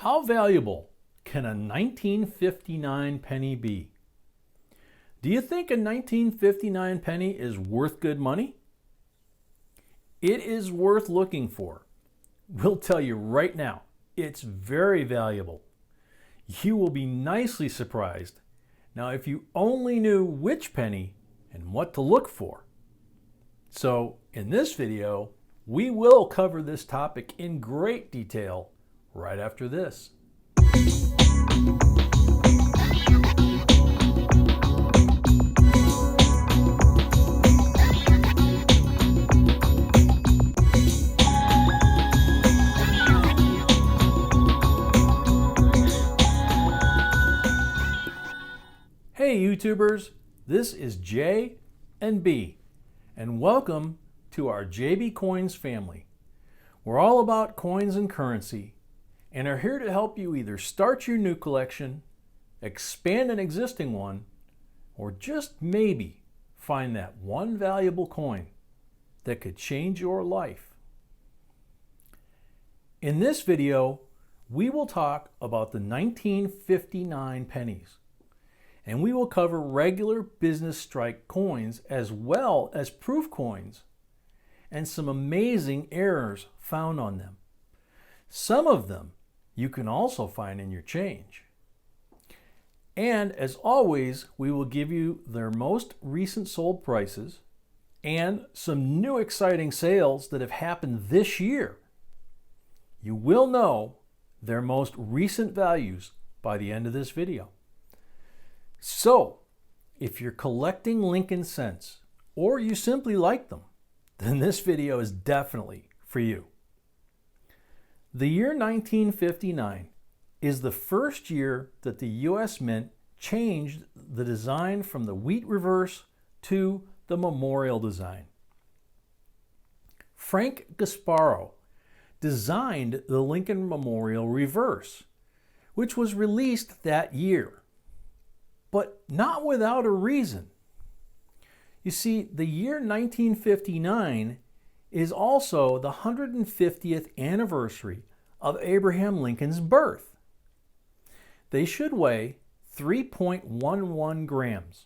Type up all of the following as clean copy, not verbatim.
How valuable can a 1959 penny be? Do you think a 1959 penny is worth good money? It is worth looking for. We'll tell you right now, it's very valuable. You will be nicely surprised. Now, if you only knew which penny and what to look for. So, in this video, we will cover this topic in great detail right after this. Hey YouTubers, this is J and B, and welcome to our JB Coins family. We're all about coins and currency, and are here to help you either start your new collection, expand an existing one, or just maybe find that one valuable coin that could change your life. In this video, we will talk about the 1959 pennies. And we will cover regular business strike coins as well as proof coins and some amazing errors found on them. Some of them you can also find in your change. And as always, we will give you their most recent sold prices and some new exciting sales that have happened this year. You will know their most recent values by the end of this video. So, if you're collecting Lincoln cents or you simply like them, then this video is definitely for you. The year 1959 is the first year that the U.S. Mint changed the design from the wheat reverse to the memorial design. Frank Gasparo designed the Lincoln Memorial Reverse, which was released that year. But not without a reason. You see, the year 1959 is also the 150th anniversary of Abraham Lincoln's birth. They should weigh 3.11 grams.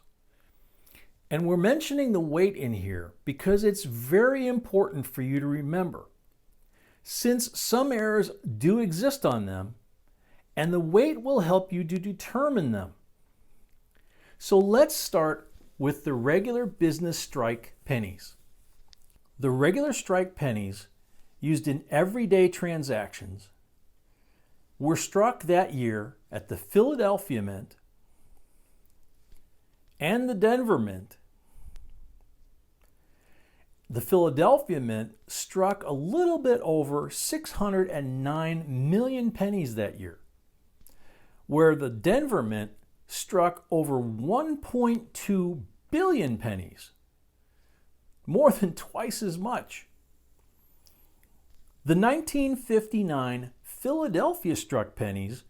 And we're mentioning the weight in here because it's very important for you to remember, since some errors do exist on them, and the weight will help you to determine them. So let's start with the regular business strike pennies. The regular strike pennies used in everyday transactions were struck that year at the Philadelphia Mint and the Denver Mint. The Philadelphia Mint struck a little bit over 609 million pennies that year, where the Denver Mint struck over 1.2 billion pennies, more than twice as much. The 1959 Philadelphia struck pennies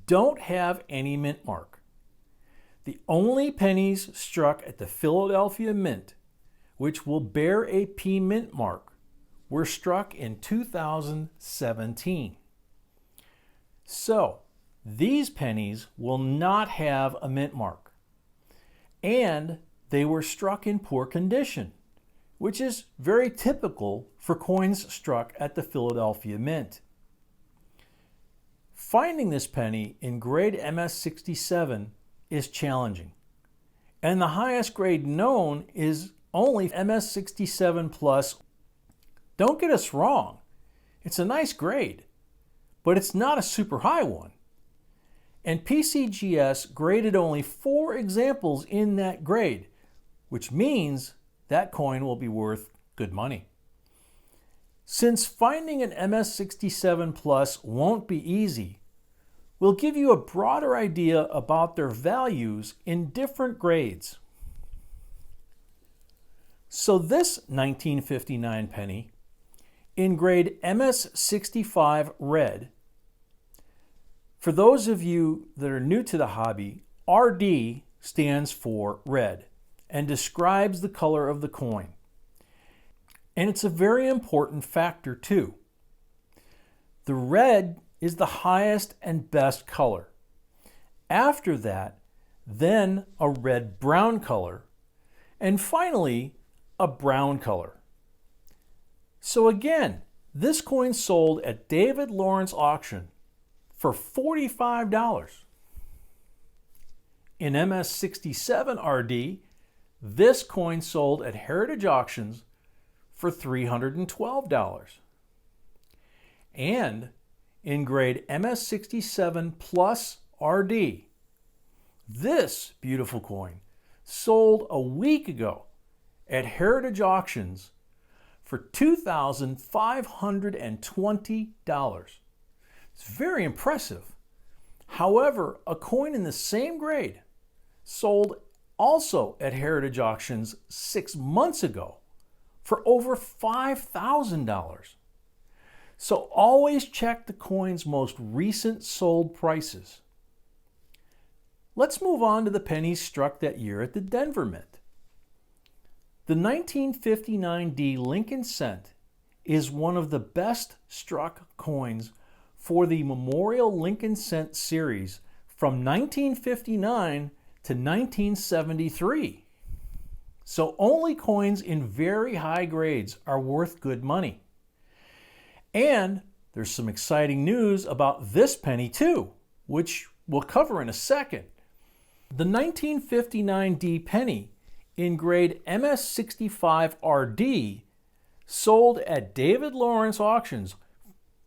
don't have any mint mark. The only pennies struck at the Philadelphia Mint, which will bear a P mint mark, were struck in 2017. So, these pennies will not have a mint mark, and they were struck in poor condition, which is very typical for coins struck at the Philadelphia Mint. Finding this penny in grade MS67 is challenging, and the highest grade known is only MS67 plus. Don't get us wrong, it's a nice grade, but it's not a super high one. And PCGS graded only 4 examples in that grade, which means that coin will be worth good money. Since finding an MS67 Plus won't be easy, we'll give you a broader idea about their values in different grades. So this 1959 penny, in grade MS65 red, for those of you that are new to the hobby, RD stands for red and describes the color of the coin. And it's a very important factor too. The red is the highest and best color. After that, then a red-brown color, and finally a brown color. So again, this coin sold at David Lawrence auction for $45. In MS67 RD, this coin sold at Heritage Auctions for $312. And in grade MS67 Plus RD, this beautiful coin sold a week ago at Heritage Auctions for $2,520. It's very impressive. However, a coin in the same grade sold also at Heritage Auctions 6 months ago for over $5,000. So always check the coin's most recent sold prices. Let's move on to the pennies struck that year at the Denver Mint. The 1959D Lincoln Cent is one of the best struck coins for the Memorial Lincoln Cent series from 1959 to 1973. So only coins in very high grades are worth good money. And there's some exciting news about this penny too, which we'll cover in a second. The 1959D penny in grade MS65 RD sold at David Lawrence auctions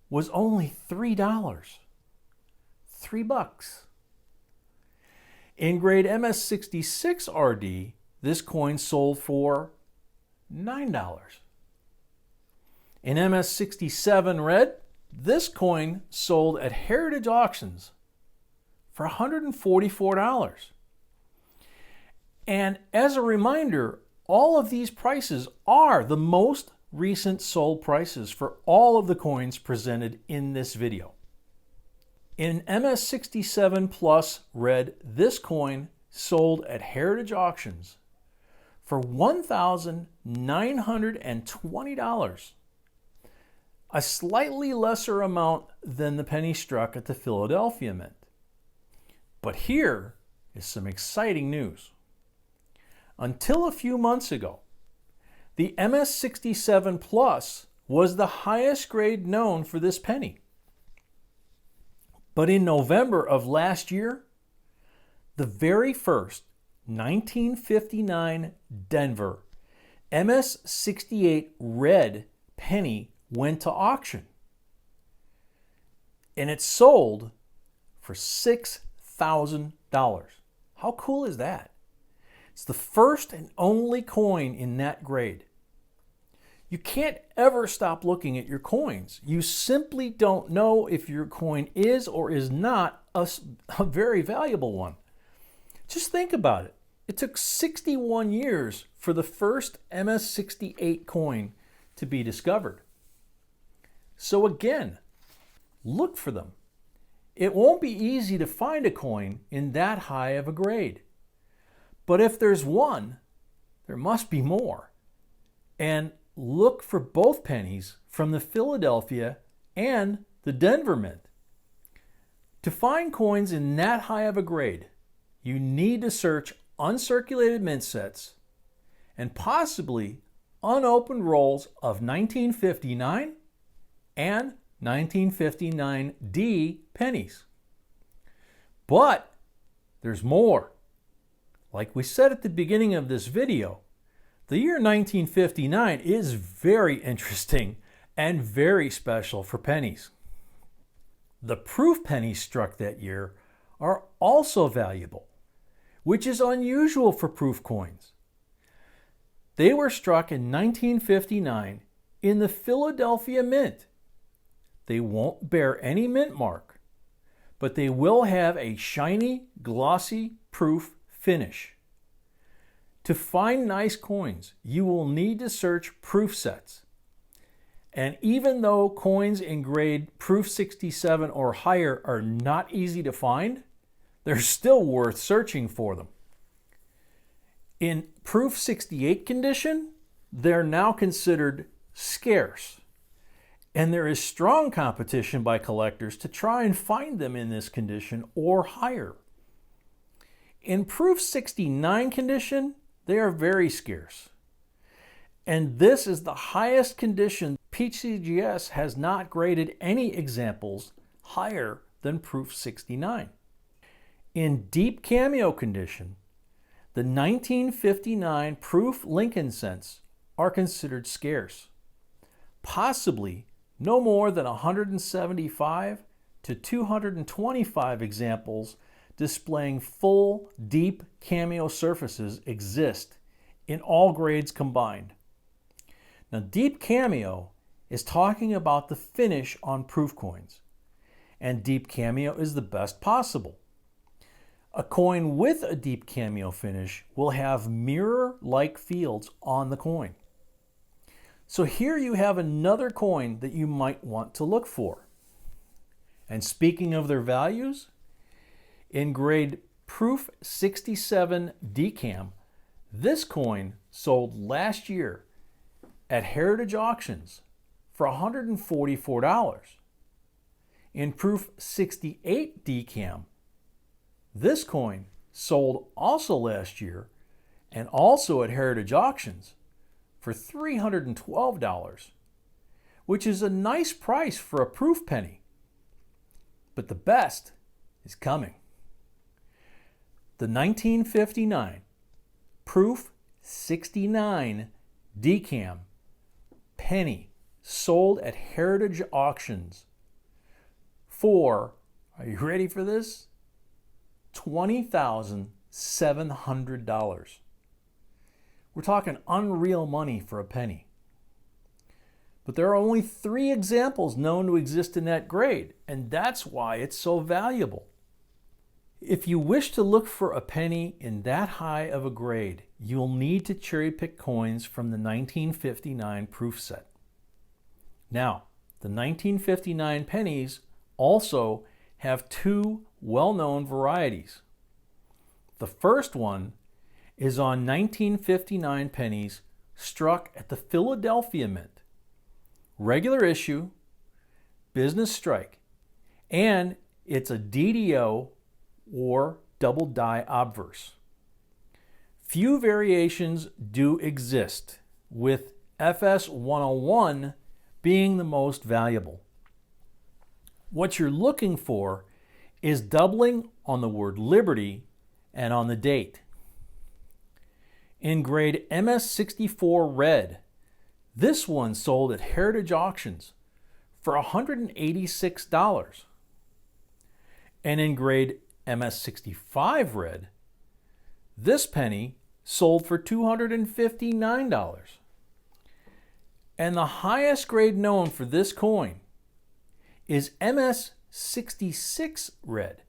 was only $3. $3. In grade MS66 RD, this coin sold for $9. In MS67 Red, this coin sold at Heritage Auctions for $144. And as a reminder, all of these prices are the most recent sold prices for all of the coins presented in this video. In MS67 Plus Red, this coin sold at Heritage Auctions for $1,920, a slightly lesser amount than the penny struck at the Philadelphia Mint. But here is some exciting news. Until a few months ago, the MS67 Plus was the highest grade known for this penny. But in November of last year, the very first 1959 Denver MS68 Red penny went to auction. And it sold for $6,000. How cool is that? It's the first and only coin in that grade. You can't ever stop looking at your coins. You simply don't know if your coin is or is not a very valuable one. Just think about it. It took 61 years for the first MS68 coin to be discovered. So again, look for them. It won't be easy to find a coin in that high of a grade. But if there's one, there must be more. And look for both pennies from the Philadelphia and the Denver Mint. To find coins in that high of a grade, you need to search uncirculated mint sets and possibly unopened rolls of 1959 and 1959D pennies. But there's more. Like we said at the beginning of this video, the year 1959 is very interesting and very special for pennies. The proof pennies struck that year are also valuable, which is unusual for proof coins. They were struck in 1959 in the Philadelphia Mint. They won't bear any mint mark, but they will have a shiny, glossy proof finish. To find nice coins, you will need to search proof sets. And even though coins in grade proof 67 or higher are not easy to find, they're still worth searching for them. In proof 68 condition, they're now considered scarce. And there is strong competition by collectors to try and find them in this condition or higher. In proof 69 condition, they are very scarce. And this is the highest condition. PCGS has not graded any examples higher than proof 69. In deep cameo condition, the 1959 proof Lincoln cents are considered scarce. Possibly no more than 175 to 225 examples displaying full deep cameo surfaces exist in all grades combined. Now, deep cameo is talking about the finish on proof coins, and deep cameo is the best possible. A coin with a deep cameo finish will have mirror-like fields on the coin. So here you have another coin that you might want to look for. And speaking of their values, in grade proof 67 Dcam, this coin sold last year at Heritage Auctions for $144. In proof 68 Dcam, this coin sold also last year and also at Heritage Auctions for $312, which is a nice price for a proof penny. But the best is coming. The 1959 proof 69 Dcam penny sold at Heritage Auctions for, are you ready for this? $20,700. We're talking unreal money for a penny. But there are only 3 examples known to exist in that grade, and that's why it's so valuable. If you wish to look for a penny in that high of a grade, you'll need to cherry pick coins from the 1959 proof set. Now, the 1959 pennies also have 2 well-known varieties. The first one is on 1959 pennies struck at the Philadelphia Mint, regular issue, business strike, and it's a DDO or double die obverse. Few variations do exist, with FS 101 being the most valuable. What you're looking for is doubling on the word Liberty and on the date. In grade MS64 Red, this one sold at Heritage Auctions for $186. And in grade MS65 Red, this penny sold for $259. And the highest grade known for this coin is MS66 Red.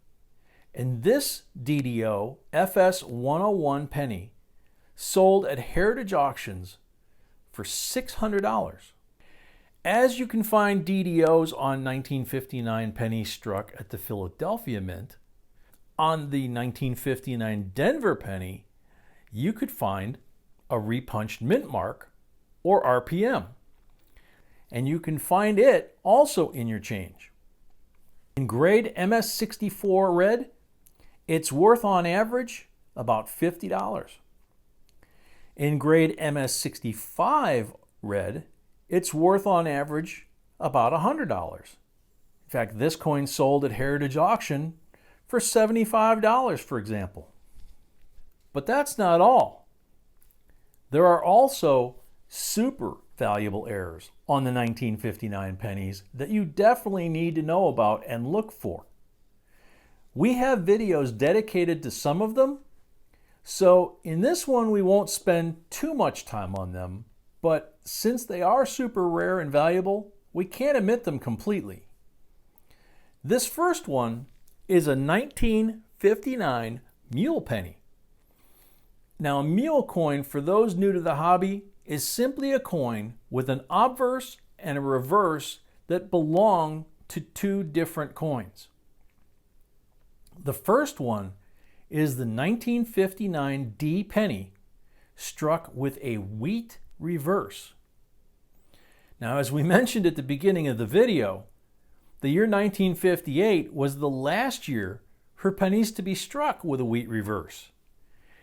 And this DDO FS 101 penny sold at Heritage Auctions for $600. As you can find DDOs on 1959 pennies struck at the Philadelphia Mint, on the 1959 Denver penny, you could find a repunched mint mark or RPM. And you can find it also in your change. In grade MS64 Red, it's worth on average about $50. In grade MS65 Red, it's worth on average about $100. In fact, this coin sold at Heritage Auction for $75, for example. But that's not all. There are also super valuable errors on the 1959 pennies that you definitely need to know about and look for. We have videos dedicated to some of them, so in this one we won't spend too much time on them, but since they are super rare and valuable, we can't omit them completely. This first one is a 1959 Mule Penny. Now, a mule coin, for those new to the hobby, is simply a coin with an obverse and a reverse that belong to 2 different coins. The first one is the 1959 D penny struck with a wheat reverse. Now, as we mentioned at the beginning of the video, the year 1958 was the last year for pennies to be struck with a wheat reverse.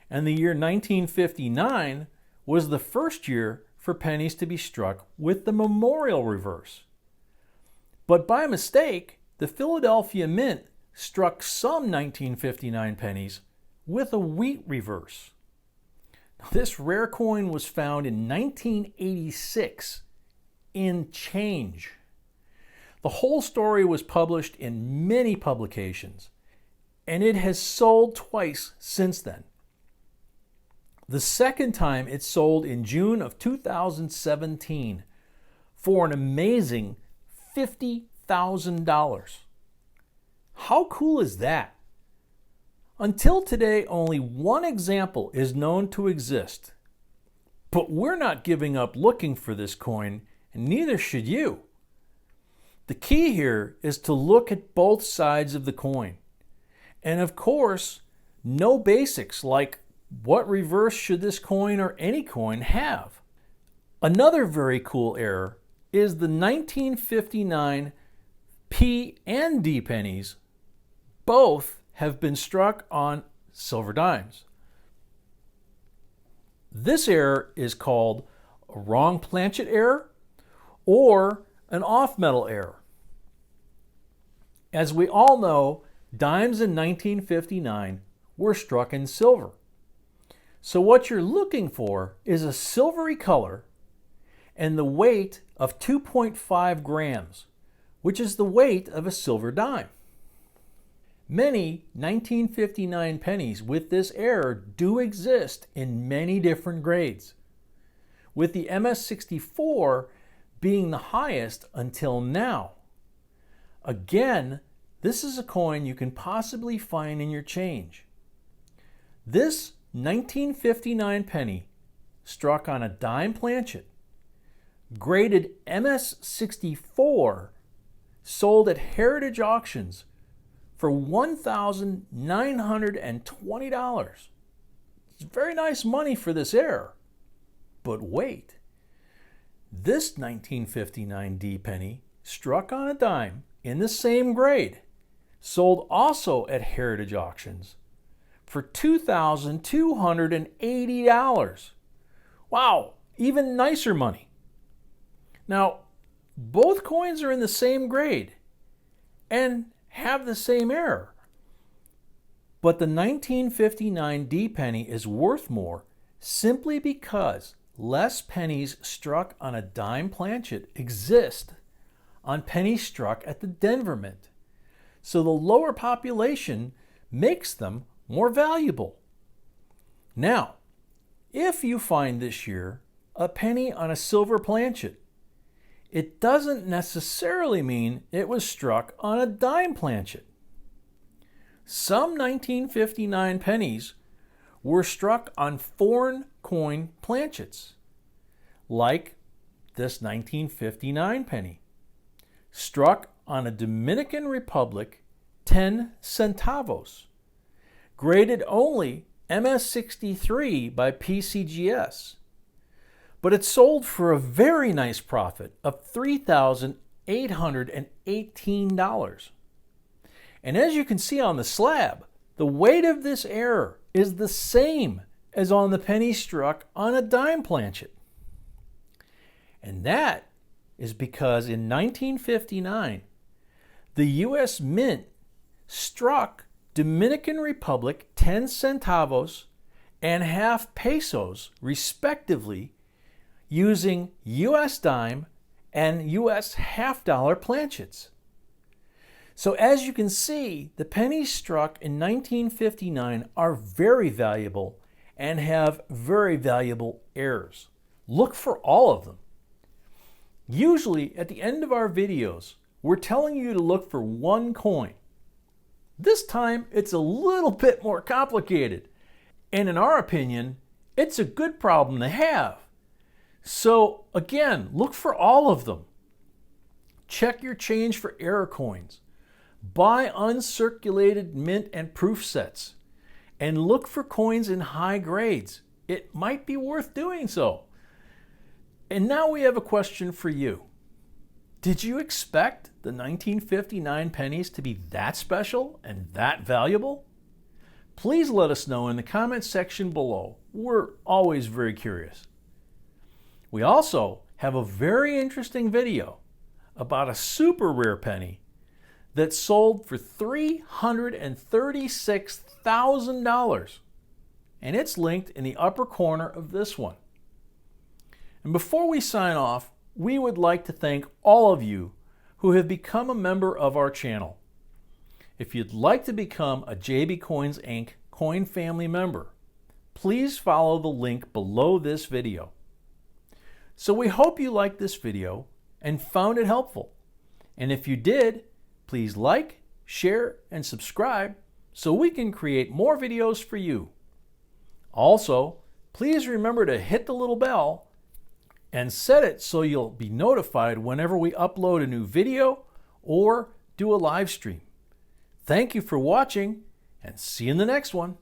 And the year 1959 was the first year for pennies to be struck with the memorial reverse. But by mistake, the Philadelphia Mint struck some 1959 pennies with a wheat reverse. Now, this rare coin was found in 1986 in change. The whole story was published in many publications, and it has sold twice since then. The second time it sold in June of 2017 for an amazing $50,000. How cool is that? Until today, only one example is known to exist. But we're not giving up looking for this coin, and neither should you. The key here is to look at both sides of the coin. And of course, know basics like what reverse should this coin or any coin have. Another very cool error is the 1959 P and D pennies. Both have been struck on silver dimes. This error is called a wrong planchet error or an off-metal error. As we all know, dimes in 1959 were struck in silver. So what you're looking for is a silvery color and the weight of 2.5 grams, which is the weight of a silver dime. Many 1959 pennies with this error do exist in many different grades, with the MS-64 being the highest until now. Again, this is a coin you can possibly find in your change. This 1959 penny struck on a dime planchet, graded MS-64, sold at heritage auctions for $1,920. It's very nice money for this error. But wait, this 1959 D penny struck on a dime in the same grade, sold also at heritage auctions for $2,280. Wow, even nicer money. Now, both coins are in the same grade and have the same error. But the 1959 D penny is worth more simply because less pennies struck on a dime planchet exist on pennies struck at the Denver Mint. So the lower population makes them more valuable. Now, if you find this year a penny on a silver planchet, it doesn't necessarily mean it was struck on a dime planchet. Some 1959 pennies were struck on foreign coin planchets, like this 1959 penny, struck on a Dominican Republic 10 centavos, graded only MS-63 by PCGS, but it sold for a very nice profit of $3,818. And as you can see on the slab, the weight of this error is the same as on the penny struck on a dime planchet. And that is because in 1959, the U.S. Mint struck Dominican Republic 10 centavos and half pesos, respectively, using U.S. dime and U.S. half-dollar planchets. So as you can see, the pennies struck in 1959 are very valuable and have very valuable errors. Look for all of them. Usually, at the end of our videos, we're telling you to look for one coin. This time, it's a little bit more complicated. And in our opinion, it's a good problem to have. So again, look for all of them. Check your change for error coins. Buy uncirculated mint and proof sets. And look for coins in high grades. It might be worth doing so. And now we have a question for you. Did you expect the 1959 pennies to be that special and that valuable? Please let us know in the comments section below. We're always very curious. We also have a very interesting video about a super rare penny that sold for $336,000, and it's linked in the upper corner of this one. And before we sign off, we would like to thank all of you who have become a member of our channel. If you'd like to become a JBCOINSINC coin family member, please follow the link below this video. So we hope you liked this video and found it helpful. And if you did, please like, share, and subscribe so we can create more videos for you. Also, please remember to hit the little bell and set it so you'll be notified whenever we upload a new video or do a live stream. Thank you for watching, and see you in the next one.